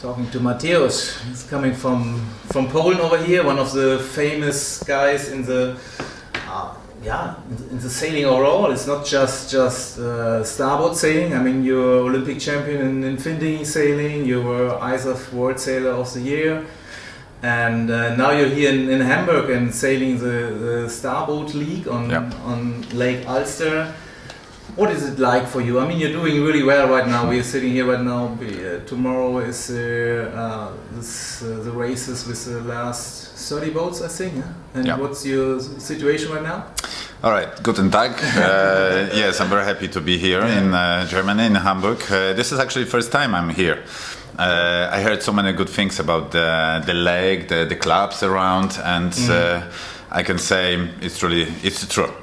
talking to Mateusz. He's coming from Poland over here, one of the famous guys in the in the sailing overall. It's not just starboard sailing. I mean, you're Olympic champion in fin sailing. You were ISAF World Sailor of the Year, and now you're here in Hamburg and sailing the Starboat League on Lake Ulster. What is it like for you? I mean, you're doing really well right now. We're sitting here right now. Tomorrow is the races with the last 30 boats, I think. Yeah? And what's your situation right now? All right, guten Tag. Yes, I'm very happy to be here in Germany, in Hamburg. This is actually the first time I'm here. I heard so many good things about the lake, the clubs around, and I can say it's true.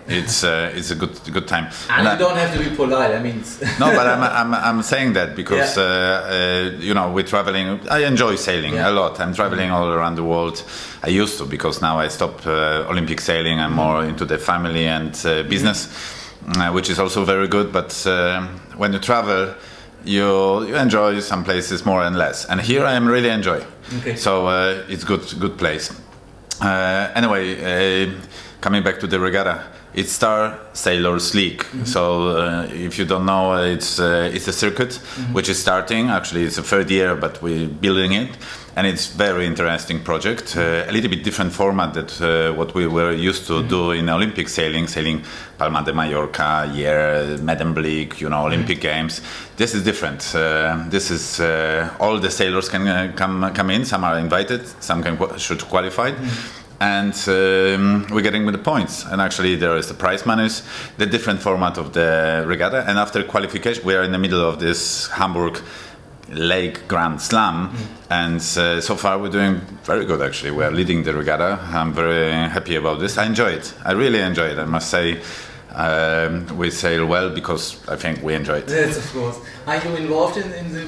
It's a good time. And you don't have to be polite. I mean, no, but I'm saying that because we're traveling. I enjoy sailing a lot. I'm traveling all around the world. I used to, because now I stopped Olympic sailing. I'm more into the family and business, which is also very good. But when you travel, you enjoy some places more and less. And here I am really enjoy. Okay. So it's good place. Anyway, coming back to the regatta, it's Star Sailors League. So if you don't know, it's a circuit which is starting. Actually, it's the third year, but we're building it, and it's very interesting project. A little bit different format that what we were used to do in Olympic sailing Palma de Mallorca, Medemblik, Olympic Games. This is different. This is all the sailors can come in. Some are invited, some should qualify. And we're getting with the points, and actually there is the prize monies, the different format of the regatta, and after qualification we are in the middle of this Hamburg Lake Grand Slam, and so far we're doing very good. Actually, we are leading the regatta. I'm very happy about this. I enjoy it. I really enjoy it. I must say, we sail well because I think we enjoy it. Yes, of course. Are you involved in the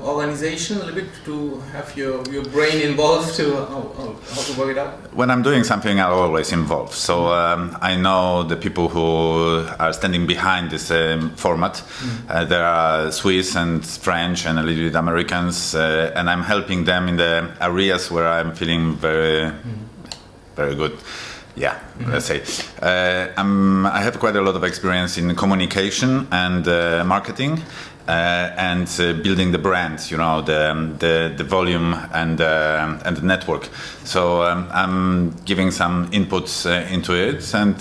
organization a little bit, to have your brain involved to how to work it out? When I'm doing something, I'm always involved. So I know the people who are standing behind this format. There are Swiss and French and a little bit Americans, and I'm helping them in the areas where I'm feeling very good. Yeah, let's say. I have quite a lot of experience in communication and marketing and building the brand, the volume and the network. So I'm giving some inputs into it, and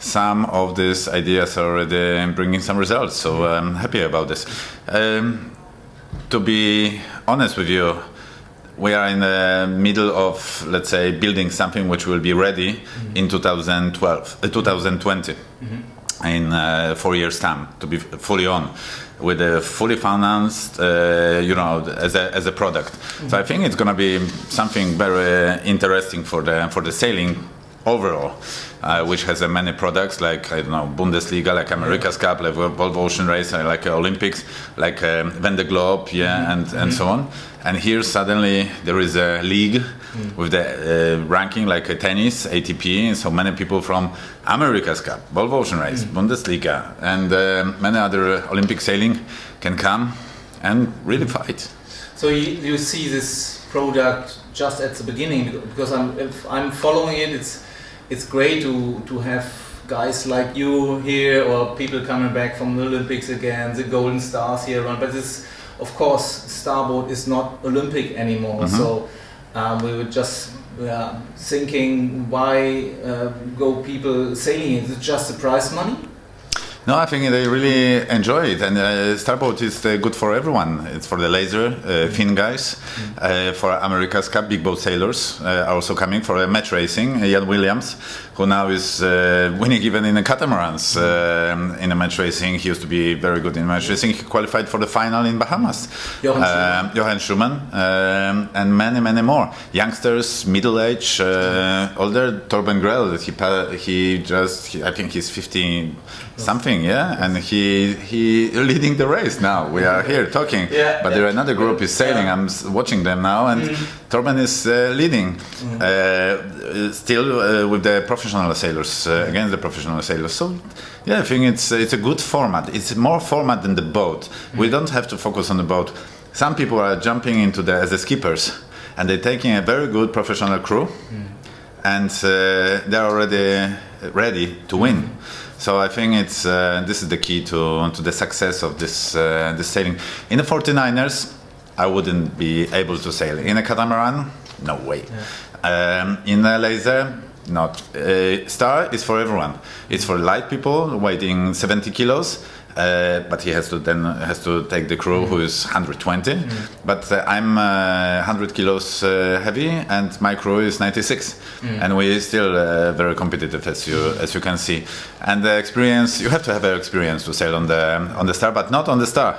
some of these ideas are already bringing some results. So I'm happy about this. To be honest with you, we are in the middle of, let's say, building something which will be ready in 2020, in 4 years' time, to be fully on, with a fully financed, as a product. So I think it's going to be something very interesting for the sailing overall, which has many products like, Bundesliga, like America's Cup, like Volvo Ocean Race, like Olympics, like Vendée Globe, and so on. And here suddenly there is a league with the ranking like a tennis, ATP, so many people from America's Cup, Volvo Ocean Race, Bundesliga, and many other Olympic sailing can come and really fight. So you see this product just at the beginning, because if I'm following it, it's great to have guys like you here, or people coming back from the Olympics again, the golden stars here around. But this, of course, Starboat is not Olympic anymore. So we were just thinking, why go people sailing? Is it just the prize money? No, I think they really enjoy it, and Starboat is good for everyone. It's for the laser fin guys, for America's Cup, big boat sailors are also coming for match racing. Jan Williams, who now is winning even in the catamarans in the match racing. He used to be very good in match racing. He qualified for the final in Bahamas. Johan Schumann, and many more. Youngsters, middle age, older. Torben Grell, I think he's 15 something, and he leading the race now. We are here talking, but there are another group is sailing. I'm watching them now, and Torben is leading, still with the professional sailors, against the professional sailors. So I think it's a good format. It's more format than the boat. We don't have to focus on the boat. some people are jumping into as the skippers, and they're taking a very good professional crew, and they're already ready to win. So I think it's this is the key to the success of this sailing. In the 49ers, I wouldn't be able to sail. In a catamaran, no way. In a laser, not. Star is for everyone. It's for light people weighing 70 kilos. But he has to take the crew who is 120. But I'm 100 kilos heavy, and my crew is 96, and we're still very competitive, as you can see. And the experience, you have to have an experience to sail on the Star, but not on the Star,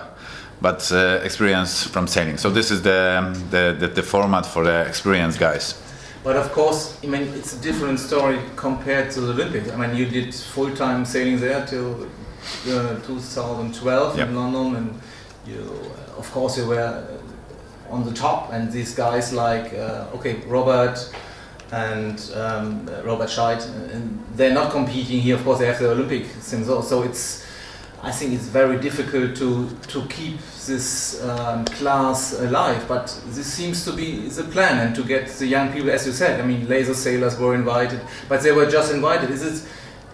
but experience from sailing. So this is the format for the experienced guys. But of course, I mean, it's a different story compared to the Olympics. I mean, you did full-time sailing there till 2012 in London, and you, of course, you were on the top. And these guys like Robert and Robert Scheid, and they're not competing here. Of course, they have the Olympic things. So I think it's very difficult to keep this class alive. But this seems to be the plan, and to get the young people, as you said. I mean, laser sailors were invited, but they were just invited.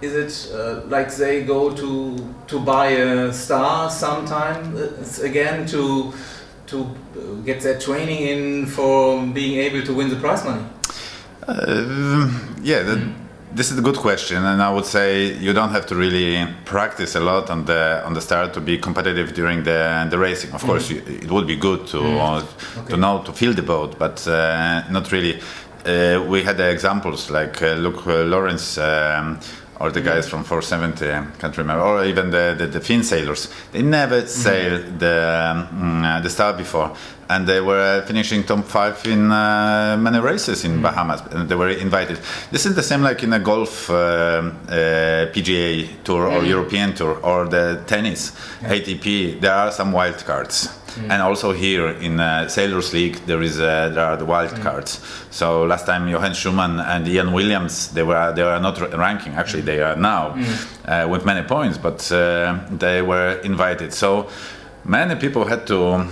Is it like they go to buy a Star sometime again to get their training in for being able to win the prize money? This is a good question, and I would say you don't have to really practice a lot on the Star to be competitive during the racing. Of course, it would be good to know, to feel the boat, but not really. We had examples like Luke Lawrence. Or the guys from 470, I can't remember, or even the Finn sailors. They never sailed the Star before, and they were finishing top 5 in many races in Bahamas, and they were invited. This is the same like in a golf PGA Tour or European Tour or the tennis ATP. There are some wild cards. And also here in Sailors League there are the wild cards. So last time Johan Schumann and Ian Williams, they were not ranking. Actually, they are now with many points, but they were invited. So many people had to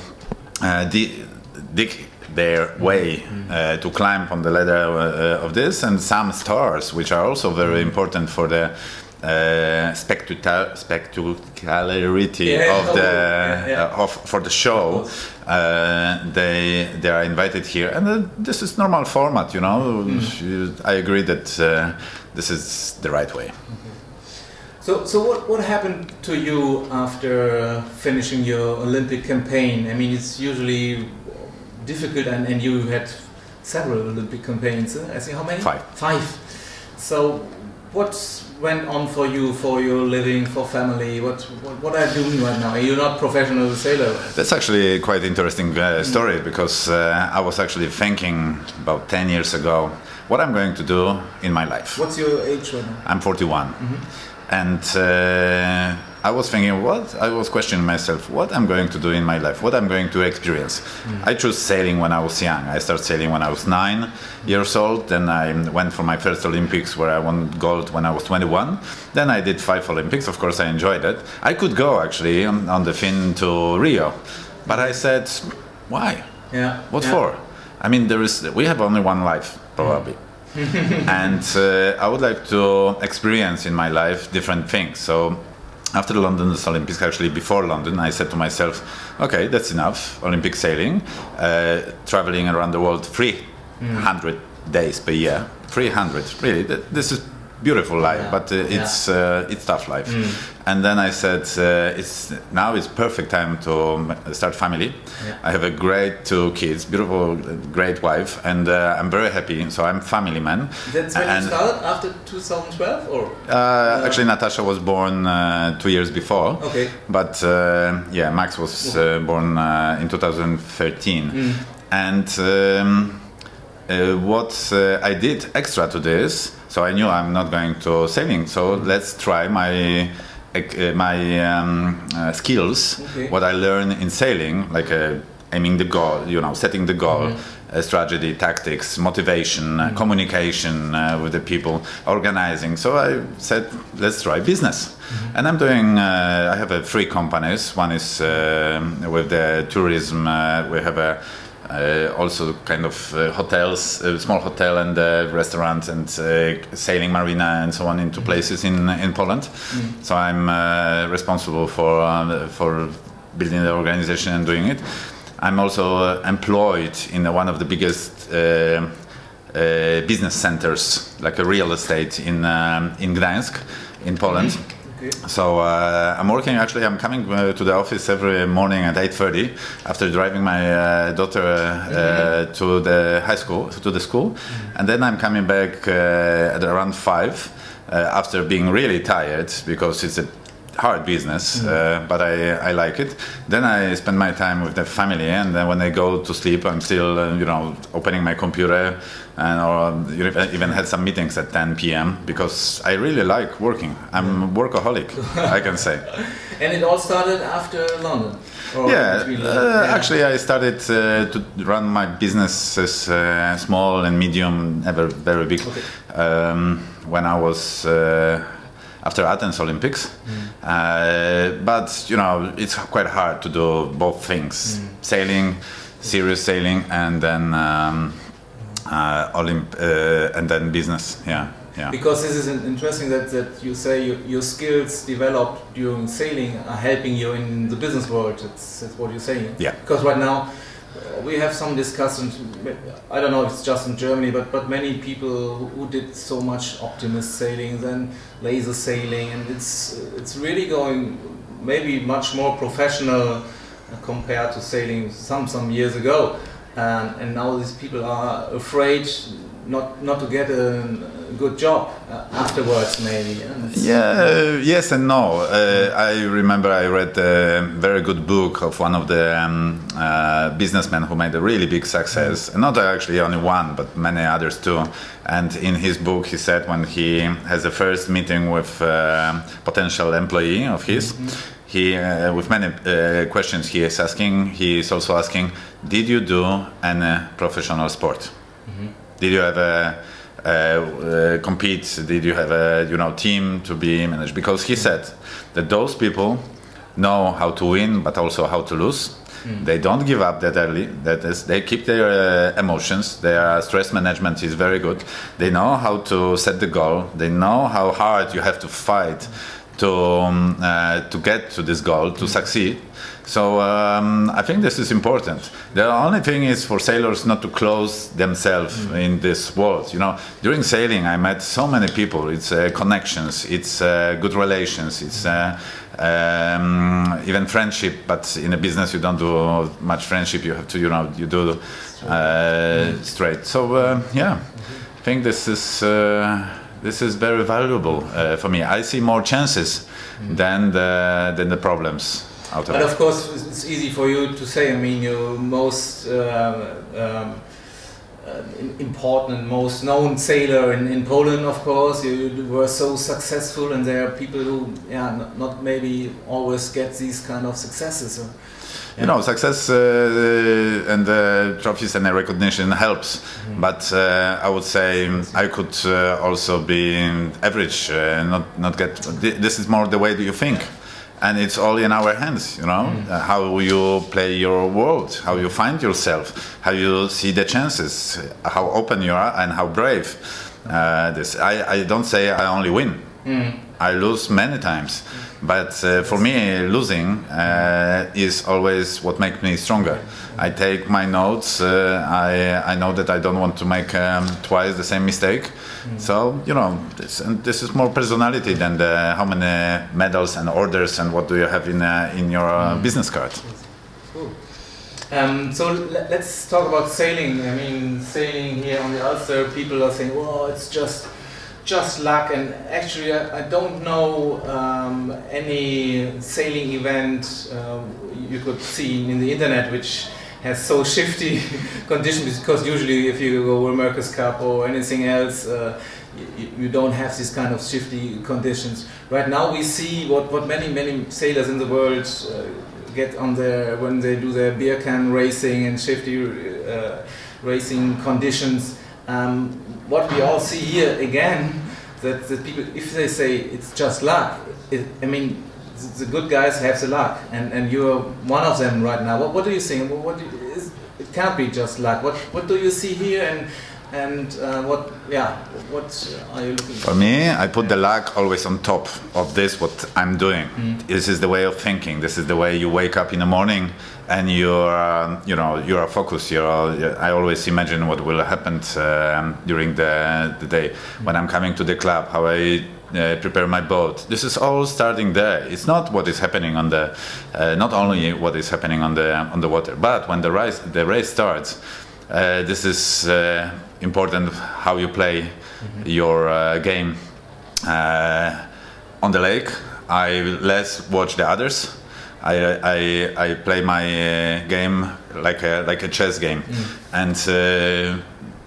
dig their way to climb on the ladder of this, and some stars, which are also very important for the spectacularity for the show. They are invited here, and this is normal format, you know. I agree that this is the right way. So what happened to you after finishing your Olympic campaign? I mean, it's usually difficult, and you had several Olympic campaigns. I think how many? 5. So what went on for you, for your living, for family? What are you doing right now? You're not professional sailor. That's actually quite interesting story, because I was actually thinking about 10 years ago what I'm going to do in my life. What's your age right now? I'm 41. And I was thinking, I was questioning myself, what I'm going to do in my life, what I'm going to experience. I chose sailing when I was young. I started sailing when I was 9 years old. Then I went for my first Olympics, where I won gold when I was 21. Then I did 5 Olympics. Of course, I enjoyed it. I could go actually on the Finn to Rio, but I said, why? What for? I mean, we have only one life, probably. And I would like to experience in my life different things. So after the London Olympics, actually before London, I said to myself, okay, that's enough Olympic sailing, traveling around the world 300 days per year. 300, really, this is beautiful life, but it's tough life. And then I said, it's perfect time to start family. I have a great 2 kids, beautiful, great wife, and I'm very happy. So I'm family man. That's when you started, after 2012, or? Actually, Natasha was born 2 years before. Okay. But Max was born in 2013, and what I did extra to this. So I knew I'm not going to sailing, so let's try my skills, what I learned in sailing, like aiming the goal, setting the goal, strategy, tactics, motivation, communication with the people, organizing. So I said, let's try business. And I'm doing, I have 3 companies. One is with the tourism. We have also kind of hotels, a small hotel and restaurant and sailing marina and so on into places in Poland. So I'm responsible for building the organization and doing it. I'm also employed in one of the biggest business centers, like a real estate in Gdańsk, in Poland. So I'm working. Actually, I'm coming to the office every morning at 8:30 after driving my daughter to the school, and then I'm coming back at around 5 after being really tired because it's a hard business, but I like it. Then I spend my time with the family, and then when I go to sleep, I'm still opening my computer, or even had some meetings at 10 p.m. because I really like working. I'm a workaholic, I can say. And it all started after London? Actually I started to run my businesses, small and medium, never very big, when I was after Athens Olympics, but it's quite hard to do both things: sailing, serious sailing, and then and then business. Yeah. Because this is interesting that you say your skills developed during sailing are helping you in the business world. That's what you're saying. Yeah. Because right now we have some discussions. I don't know if it's just in Germany, but many people who did so much optimist sailing and laser sailing, and it's really going maybe much more professional compared to sailing some years ago, and now these people are afraid not to get a good job afterwards, maybe. Yes and no. I remember I read a very good book of one of the businessmen who made a really big success. Not actually only one, but many others too. And in his book, he said when he has a first meeting with a potential employee of his, he, with many questions he is also asking, did you do any professional sport? Did you ever compete? Did you have a team to be managed? Because he said that those people know how to win, but also how to lose. They don't give up that early. That is, they keep their emotions. Their stress management is very good. They know how to set the goal. They know how hard you have to fight to get to this goal, to succeed. So I think this is important. The only thing is for sailors not to close themselves in this world. During sailing, I met so many people. It's connections, it's good relations, it's even friendship. But in a business, you don't do much friendship. You have to, you do straight. So I think this is very valuable for me. I see more chances than the problems. But of course, it's easy for you to say. I mean, you're most important and most known sailor in Poland, of course. You were so successful, and there are people who, not maybe always get these kind of successes. Success and trophies and recognition helps, but I would say I could also be average, not get. This is more the way that you think. And it's all in our hands, how you play your world, how you find yourself, how you see the chances, how open you are, and how brave. I don't say I only win. I lose many times, but for me, losing is always what makes me stronger. I take my notes. I know that I don't want to make twice the same mistake. So this is more personality than how many medals and orders and what do you have in your business card. Cool. So let's talk about sailing. I mean, sailing here on the Ulster, people are saying, "Well, it's just luck." And actually, I don't know any sailing event you could see in the internet which has so shifty conditions, because usually if you go America's Cup or anything else, you don't have these kind of shifty conditions. Right now we see what many sailors in the world get on their when they do their beer can racing and shifty racing conditions. What we all see here again, that the people, if they say it's just luck, I mean, the good guys have the luck, and you're one of them right now. What do you think? It can't be just luck. What do you see here, and what are you looking for? For me, I put the luck always on top of this, what I'm doing. This is the way of thinking. This is the way you wake up in the morning and you're focused. I always imagine what will happen during the day when I'm coming to the club, how I prepare my boat. This is all starting there. It's not what is happening on the, not only what is happening on the water, but when the race starts. This is important how you play your game on the lake. I less watch the others. I play my game like a chess game, and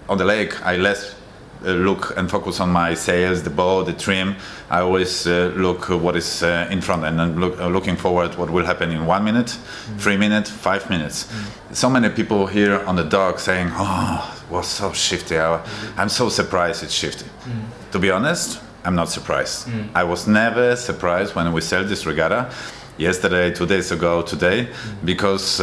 on the lake I less look and focus on my sails, the bow, the trim. I always look what is in front, and then looking forward what will happen in 1 minute, 3 minutes, 5 minutes. So many people here on the dock saying, "Oh, it was so shifty. I'm so surprised it's shifty." To be honest, I'm not surprised. I was never surprised when we sailed this regatta yesterday, 2 days ago, today, because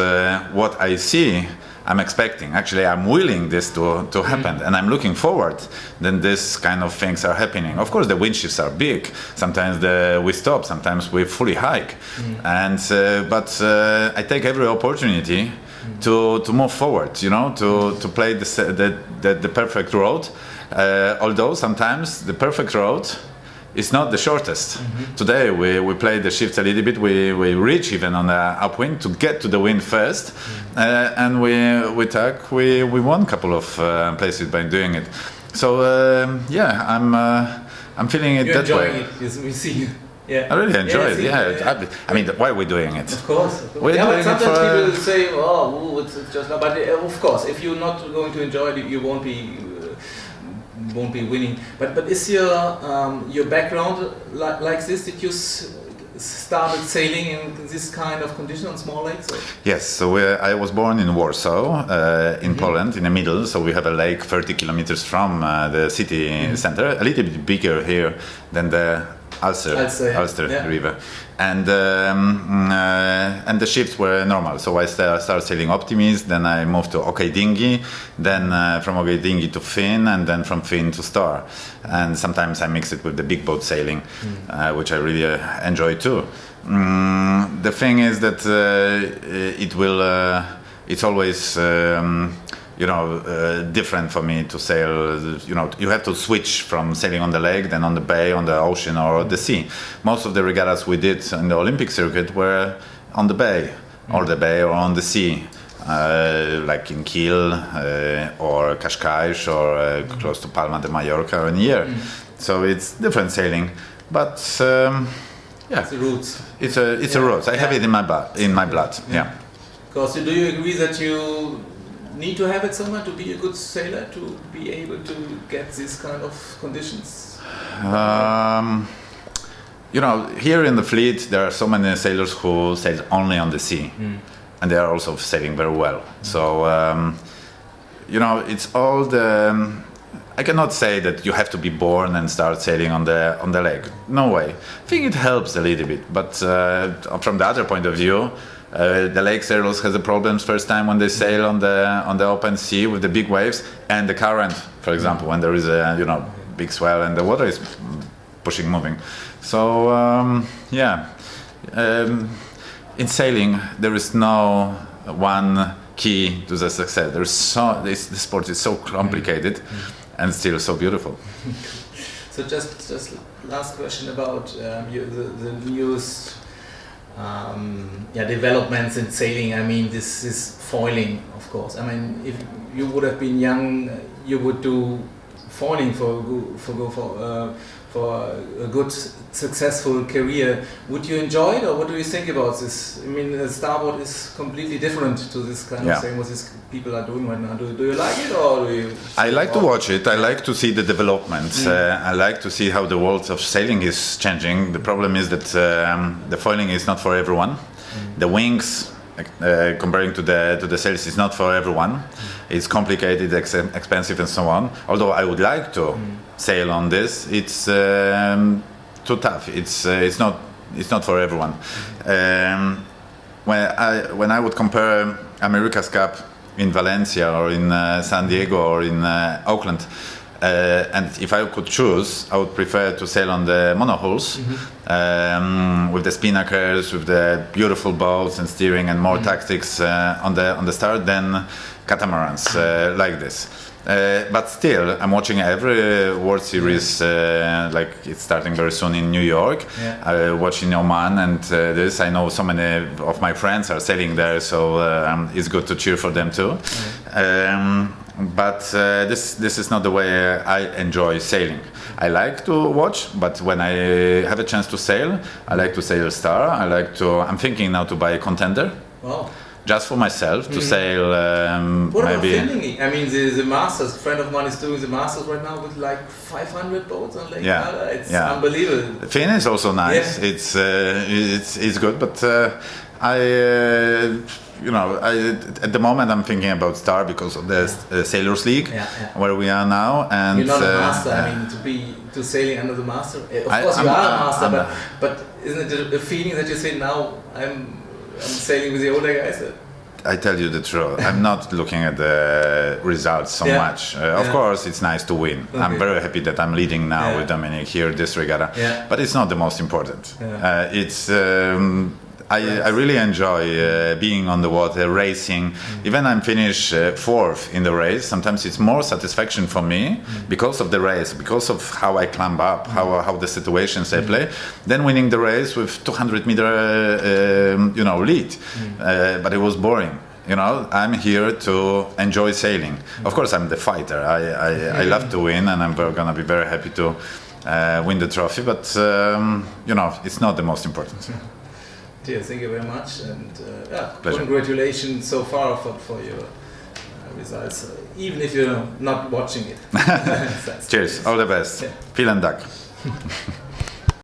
what I see, I'm expecting. Actually, I'm willing this to happen, and I'm looking forward. Then this kind of things are happening. Of course, the wind shifts are big. Sometimes we stop. Sometimes we fully hike, and but I take every opportunity to move forward. To play the perfect road. Although sometimes the perfect road is not the shortest. Today we play the shift a little bit. We reach even on the upwind to get to the wind first, and we won a couple of places by doing it. So I'm feeling it. You're that way. It, yes, we see. Yeah. I really enjoy it. Yeah. I mean, why are we doing it? Of course. But sometimes people say, "Oh, it's just." But of course, if you're not going to enjoy it, you won't be winning. But is your background like this? Did you started sailing in this kind of condition on small lakes? Or? Yes. So I was born in Warsaw, in Poland, in the middle. So we have a lake 30 kilometers from the city center, a little bit bigger here than the Ulster River, and the ships were normal. So I started sailing Optimist, then I moved to Dingy, then from Dingy to Finn, and then from Finn to Star. And sometimes I mix it with the big boat sailing, which I really enjoy too. The thing is that it's always different for me to sail. You have to switch from sailing on the lake, then on the bay, on the ocean, or the sea. Most of the regattas we did in the Olympic circuit were on the bay, or on the sea, like in Kiel or Cascais or close to Palma de Mallorca in here. So it's different sailing, but it's the roots. It's a root. I have it in my blood. Yeah. Because do you agree that you need to have it somewhere to be a good sailor, to be able to get these kind of conditions? Here in the fleet there are so many sailors who sail only on the sea, and they are also sailing very well. So it's all the. I cannot say that you have to be born and start sailing on the lake. No way. I think it helps a little bit, but from the other point of view. The lake sailors has the problems first time when they sail on the open sea with the big waves and the current, for example, when there is a big swell and the water is moving. So in sailing there is no one key to the success. The sport is so complicated and still so beautiful. So just last question about the newest. Developments in sailing. I mean, this is foiling, of course. I mean, if you would have been young, you would do foiling for a good, successful career. Would you enjoy it, or what do you think about this? I mean, starboard is completely different to this kind of thing what these people are doing right now. Do you like it, or do you? I like to watch it. I like to see the developments. I like to see how the world of sailing is changing. The problem is that the foiling is not for everyone. The wings, comparing to the sails, is not for everyone. It's complicated, expensive, and so on. Although I would like to sail on this, it's too tough. It's not for everyone. When I would compare America's Cup in Valencia or in San Diego or in Auckland, and if I could choose, I would prefer to sail on the monohulls with the spinnakers, with the beautiful boats and steering and more tactics on the start than catamarans like this. But still, I'm watching every World Series, like it's starting very soon in New York. Watching Oman and this. I know so many of my friends are sailing there, so it's good to cheer for them too. But this is not the way I enjoy sailing. I like to watch, but when I have a chance to sail, I like to sail Star. I'm thinking now to buy a Contender. Wow. Just for myself to sail. What maybe. about Finning? I mean, the Masters. A friend of mine is doing the Masters right now with like 500 boats on Lake Garda. It's unbelievable. Finn is also nice. It's good, but at the moment I'm thinking about Star because of the Sailors League where we are now. And you're not a master. I mean, to sailing under the master. Of course, you are a master, but isn't it a feeling that you say now I'm sailing with the older guys? I tell you the truth. I'm not looking at the results so much. Of course, it's nice to win. Okay. I'm very happy that I'm leading now with Dominic here this regatta. But it's not the most important. I really enjoy being on the water, racing. Even I'm finished fourth in the race. Sometimes it's more satisfaction for me because of the race, because of how I climb up, how the situations I play, than winning the race with 200-meter lead. But it was boring. I'm here to enjoy sailing. Of course, I'm the fighter. I love to win, and I'm gonna be very happy to win the trophy. But it's not the most important. Dear, thank you very much, and congratulations so far for your results, even if you're not watching it. Cheers, all the best. Vielen Dank.